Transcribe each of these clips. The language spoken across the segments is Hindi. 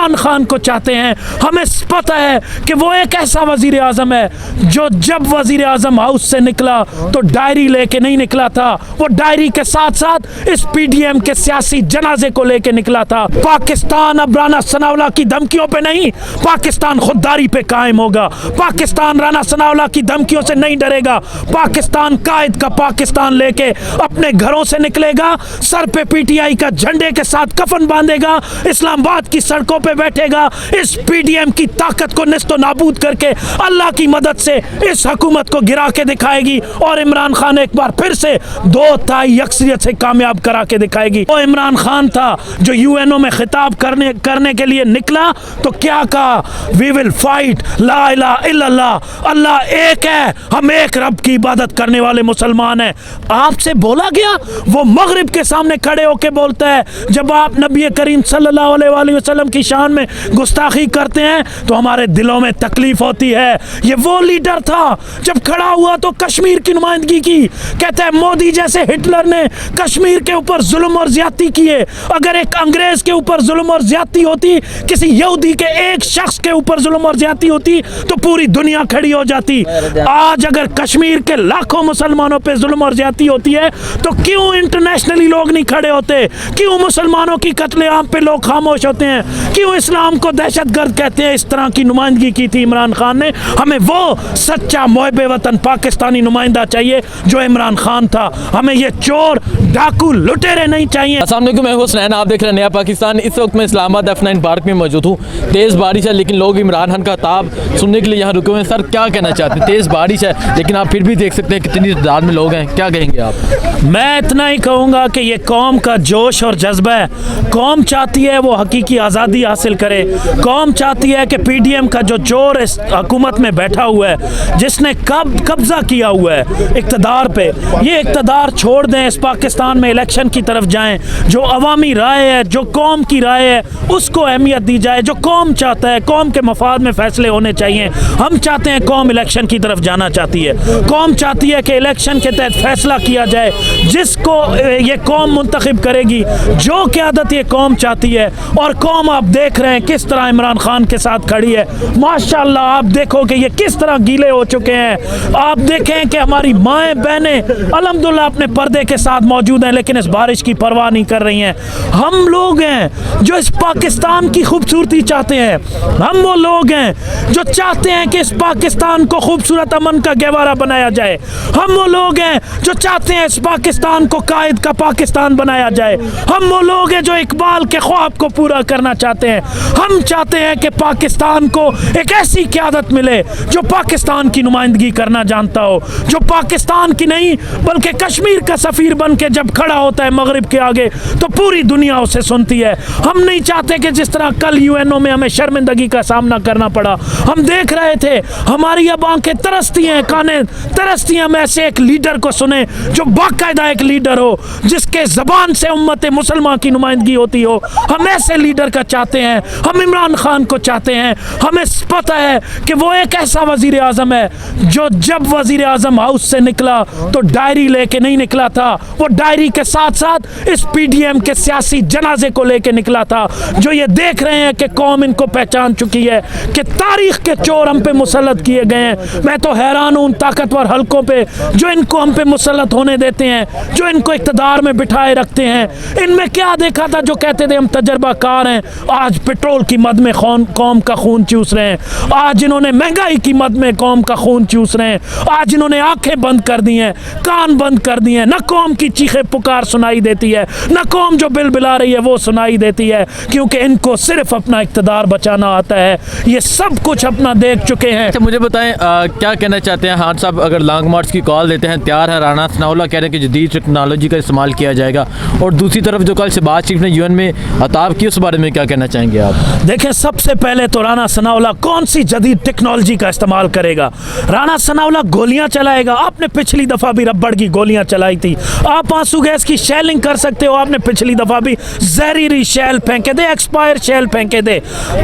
इमरान खान को चाहते हैं। हमें पता है कि वो एक ऐसा वजीर आजम है जो जब वजीर आजम हाउस से निकला तो डायरी लेके नहीं निकला था, वो डायरी के साथ साथ इस पीडीएम के सियासी जनाजे को लेके निकला था। पाकिस्तान अब राना सनाउल्लाह की धमकियों पे नहीं, पाकिस्तान खुददारी पे कायम होगा। पाकिस्तान राना सनाउल्लाह की धमकियों से नहीं डरेगा। पाकिस्तान कायद का पाकिस्तान लेके अपने घरों से निकलेगा, सर पे पीटीआई का झंडे के साथ कफन बांधेगा, इस्लामाबाद की सड़कों पे बैठेगा, इस पीडीएम की ताकत को निस्तो नाबूद करके अल्लाह की मदद से इस हुकूमत को गिरा के दिखाएगी और इमरान खान एक बार फिर से 2/3 अक्सरियत से कामयाब करा के दिखाएगी। वो इमरान खान था जो यूएनओ में खिताब करने के लिए निकला तो क्या कहा, वी विल फाइट ला इलाहा इल्लल्लाह, अल्लाह एक है, हम एक रब की इबादत करने वाले मुसलमान हैं। आपसे बोला गया, वो मगरिब के सामने खड़े होके बोलता है जब आप नबी करीम सल्लल्लाहु अलैहि वसल्लम की शान में गुस्ताखी करते हैं तो हमारे दिलों में तकलीफ होती है। ये वो लीडर था जब खड़ा हुआ तो कश्मीर की नुमाइंदगी की, कहते हैं मोदी जैसे हिटलर ने कश्मीर के ऊपर जुल्म और ज्यादती किए। अगर एक अंग्रेज के ऊपर जुल्म और ज्यादती होती, किसी यहूदी के एक शख्स के ऊपर जुल्म और ज्यादती होती तो पूरी दुनिया खड़ी हो जाती। आज अगर कश्मीर के लाखों मुसलमानों पे जुल्म और ज्यादती होती है तो क्यों इंटरनेशनली लोग नहीं खड़े होते? क्यों मुसलमानों की कत्लेआम पे लोग खामोश होते हैं? क्यों इस्लाम को दहशतगर्द कहते हैं? इस तरह की नुमाइंदगी की थी इमरान खान ने। हमें वो सच्चा मुहिब्बे वतन पाकिस्तानी नुमाइंदा चाहिए जो इमरान खान था। हमें ये चोर डाकू लुटेरे नहीं चाहिए। अस्सलाम वालेकुम, मैं हुसनैन, आप देख रहे हैं नया पाकिस्तान। इस वक्त मैं इस्लामाबाद F9 पार्क में मौजूद हूँ। तेज़ बारिश है लेकिन लोग इमरान खान का ताब सुनने के लिए यहाँ रुके हुए हैं। सर क्या कहना चाहते हैं? तेज़ बारिश है लेकिन आप फिर भी देख सकते हैं कितनी तादाद में लोग हैं, क्या कहेंगे आप? मैं इतना ही कहूँगा कि ये कौम का जोश और जज्बा है। कौम चाहती है वो हकीकी आज़ादी हासिल करे। कौम चाहती है कि पीडीएम का जो चोर इस हुकूमत में बैठा हुआ है, जिसने कब्जा किया हुआ है इक़्तिदार पे, ये इक़्तिदार छोड़ दें, इस पाकिस्तान में इलेक्शन की तरफ जाएं। जो अवामी राय है, जो कौम की राय है, उसको अहमियत दी जाए। जो कौम चाहता है, कौम के मफाद में फैसले होने चाहिए। हम चाहते हैं, कौम इलेक्शन की तरफ जाना चाहती है। कौम चाहती है कि इलेक्शन के तहत फैसला किया जाए जिसको ये कौम मुंतखब करेगी, जो क़यादत ये कौम चाहती है। और कौम आप देख रहे हैं किस तरह इमरान खान के साथ खड़ी है। माशाल्लाह, आप देखो कि ये किस तरह गीले हो चुके हैं। आप देखें कि हमारी माएँ बहनें अल्हम्दुलिल्लाह अपने पर्दे के साथ मौजूद हैं लेकिन इस बारिश की परवाह नहीं कर रही हैं। हम लोग हैं जो इस पाकिस्तान की खूबसूरती चाहते हैं। हम वो लोग हैं जो चाहते हैं कि इस पाकिस्तान को खूबसूरत अमन का गहवारा बनाया जाए। हम वो लोग हैं जो चाहते हैं इस पाकिस्तान को कायद का पाकिस्तान बनाया जाए। हम वो लोग हैं जो इकबाल के ख्वाब को पूरा करना चाहते हैं। हम चाहते हैं कि पाकिस्तान को एक ऐसी क़यादत मिले जो पाकिस्तान की नुमाइंदगी करना जानता हो, जो पाकिस्तान की नहीं बल्कि कश्मीर का सफ़ीर बन के जब खड़ा होता है मगरिब के आगे तो पूरी दुनिया उसे सुनती है। हम नहीं चाहते कि जिस तरह कल यूएनओ में हमें शर्मिंदगी का सामना करना पड़ा। हम देख रहे थे, हमारी अब आंखें तरसती हैं, कानें तरसती हैं। हम ऐसे एक लीडर को सुने जो बाकायदा एक लीडर हो, जिसके ज़बान से उम्मत मुसलमान की नुमाइंदगी होती हो। हम ऐसे लीडर का चाहते हैं। हम इमरान खान को चाहते हैं। हमें पता है कि वो एक ऐसा वजीर आजम है जो जब वजीर आजम हाउस से निकला तो डायरी लेके नहीं निकला था, वो डायरी के साथ साथ इस पीडीएम के सियासी जनाजे को लेके निकला था। जो ये देख रहे हैं कि कौम इनको पहचान चुकी है कि तारीख के चोर हम पे मुसल्लत किए गए हैं। मैं तो हैरान हूँ उन ताकतवर हल्कों पे जो इनको हम पे मुसल्लत होने देते हैं, जो इनको इक़्तिदार में बिठाए रखते हैं। इनमें क्या देखा था जो कहते थे हम तजर्बाकार हैं, आज पेट्रोल की मद में कौम का खून चूस रहे हैं। आज इन्होंने महंगाई की मद में कौम का खून चूस रहे हैं। आज इन्होंने आंखें बंद कर दी हैं, कान बंद कर दिए हैं। न कौम की चीखें पुकार सुनाई देती है, न कौम जो बिलबिला रही है वो सुनाई देती है, क्योंकि इनको सिर्फ अपना इक़्तिदार बचाना आता है। ये सब कुछ अपना देख चुके हैं। अच्छा मुझे बताएं, क्या कहना चाहते हैं खान साहब? अगर लॉन्ग मार्च की कॉल देते हैं, तैयार है राना सनाउल्लाह, कह रहे हैं कि जदीद टेक्नोलॉजी का इस्तेमाल किया जाएगा, और दूसरी तरफ जो कल शहबाज शरीफ ने यूएन में खिताब की, उस बारे में क्या कहना चाहेंगे आप? देखें, सबसे पहले तो राना सनाउल्लाह कौन सी जदीद टेक्नोलॉजी का इस्तेमाल करेगा? राना सनाउल्लाह गोलियां चलाएगा। आपने पिछली दफ़ा भी रबड़ की गोलियां चलाई थी। आप आंसू गैस की शेलिंग कर सकते हो, आपने पिछली दफ़ा भी जहरीली शेल फेंके थे, एक्सपायर शेल फेंके थे।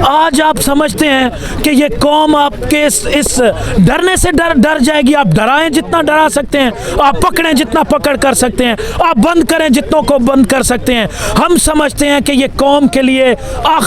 आज आप समझते हैं कि ये कौम आपके इस डरने से डर जाएगी। आप डराएं जितना डरा सकते हैं, आप पकड़ें जितना पकड़ कर सकते हैं, आप बंद करें जितनों को बंद कर सकते हैं। हम समझते हैं कि ये कौम के लिए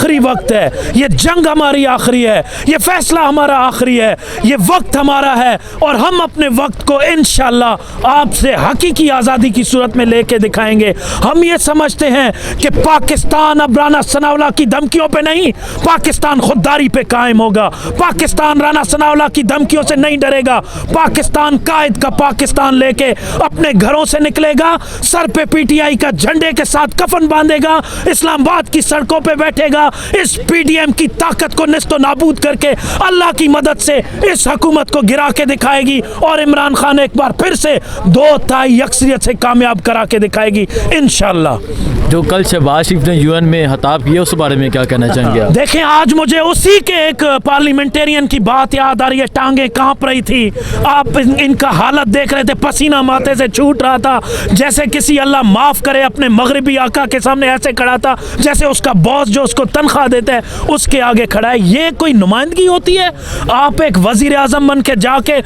आखिरी वक्त है, ये जंग हमारी आखिरी है, ये फैसला हमारा आखिरी है, ये वक्त हमारा है और हम अपने वक्त को इंशाअल्लाह आपसे हकीकी आज़ादी की सूरत में लेके दिखाएंगे। हम ये समझते हैं कि पाकिस्तान अब राना सनाउल्लाह की धमकियों पे नहीं, पाकिस्तान खुददारी पे कायम होगा। पाकिस्तान राना सनाउल्लाह की धमकियों से नहीं डरेगा। पाकिस्तान कायद का पाकिस्तान लेके अपने घरों से निकलेगा, सर पे पीटीआई का झंडे के साथ कफन बांधेगा, इस्लामाबाद की सड़कों पे बैठेगा, इस पीडीएम की ताकत को निस्तो नाबूद करके अल्लाह की मदद से इस हुकूमत को गिरा के दिखाएगी और इमरान खान एक बार फिर से 2/3 अक्सरियत से कामयाब करा के दिखाएगी इंशाअल्लाह। जो कल शहबाज शरीफ ने यूएन में खिताब किया उस बारे में क्या कहना चाहेंगे आप? देखें, आज मुझे उसी के एक पार्लियामेंटेरियन की बात याद आ रही है, टांगे कांप रही थी। आप इनका हालत देख रहे थे, पसीना माथे से छूट रहा था, जैसे किसी अल्लाह माफ करे अपने मगरिबी आका के सामने ऐसे खड़ा था जैसे उसका बॉस जो उसको तनख्वाह देता है उसके आगे खड़ा है। ये कोई नुमाइंदगी होती है? आप एक वजीर आजम बन के जाके,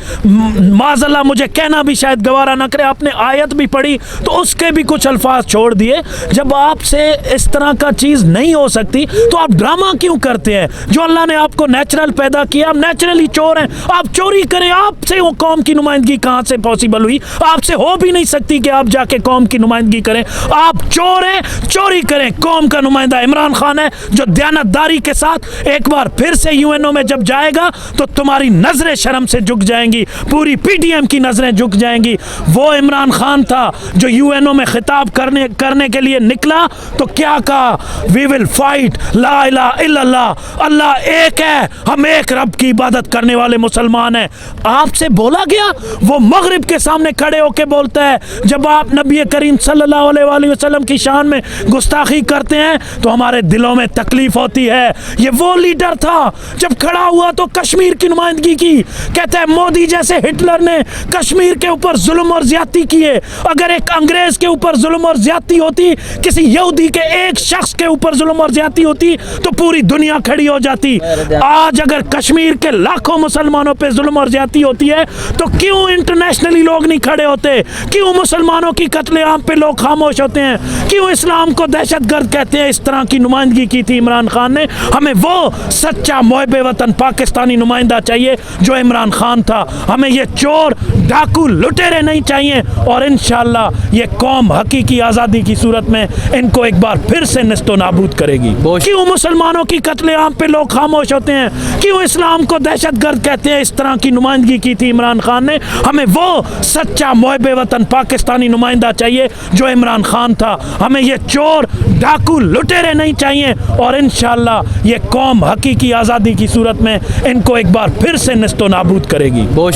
माज़अल्लाह मुझे कहना भी शायद गवारा न करे, आपने आयत भी पढ़ी तो उसके भी कुछ अल्फाज छोड़ दिए। जब आपसे इस तरह का चीज़ नहीं हो सकती तो आप ड्रामा क्यों करते हैं? जो अल्लाह ने आपको नेचुरल पैदा किया, आप नेचुरली चोर हैं, आप चोरी करें। आपसे वो कौम की नुमाइंदगी कहाँ से पॉसिबल हुई? आपसे हो भी नहीं सकती कि आप जाके कौम की नुमाइंदगी करें। आप चोर हैं, चोरी करें। कौम का नुमाइंदा इमरान खान है जो दयानतदारी के साथ एक बार फिर से यूएनओ में जब जाएगा तो तुम्हारी नजरें शर्म से झुक जाएंगी, पूरी पीडीएम की नजरें झुक जाएंगी। वो इमरान खान था जो यूएनओ में खिताब करने के लिए निकला तो क्या कहा? वी विल फाइट, ला इलाहा इल्लल्लाह, अल्लाह एक है, हम एक रब की इबादत करने वाले मुसलमान हैं। आपसे बोला गया, वो मगरिब के सामने खड़े होके बोलता है। जब आप नबी करीम सल्लल्लाहु अलैहि वसल्लम की शान में गुस्ताखी करते हैं तो हमारे दिलों में तकलीफ होती है। ये वो लीडर था जब खड़ा हुआ तो कश्मीर की नुमाइंदगी की। कहते हैं मोदी जैसे हिटलर ने कश्मीर के ऊपर जुल्म और ज्यादती किए। अगर एक अंग्रेज के ऊपर जुल्म और ज्यादती होती, किसी यहूदी के एक शख्स के ऊपर जुल्म और ज्यादती होती तो पूरी दुनिया खड़ी हो जाती। आज अगर कश्मीर के लाखों मुसलमानों पे जुल्म और ज्यादती होती है तो क्यों इंटरनेशनली लोग नहीं खड़े होते? क्यों मुसलमानों की कत्लेआम पे लोग खामोश होते हैं? क्यों इस्लाम को दहशतगर्द कहते हैं? इस तरह की नुमाइंदगी की थी इमरान खान ने। हमें वो सच्चा मुहिब वतन पाकिस्तानी नुमाइंदा चाहिए जो इमरान खान था। हमें ये चोर, डाकू, लुटेरे नहीं चाहिए और इंशाअल्लाह ये कौम हकीकी आज़ादी की सूरत में इनको एक बार फिर से निस्तो नाबूद करेगी। क्यों मुसलमानों की कत्लेआम पे लोग खामोश होते हैं? क्यों इस्लाम को दहशतगर्द कहते हैं? इस तरह की नुमाइंदगी की थी इमरान खान ने। हमें वो सच्चा मुहिब वतन पाकिस्तानी नुमाइंदा चाहिए जो इमरान खान था। हमें ये चोर, डाकू, लुटेरे नहीं चाहिए और इंशाअल्लाह ये कौम हकीकी आज़ादी की सूरत में इनको एक बार फिर से निस्तो नाबूद करेगी।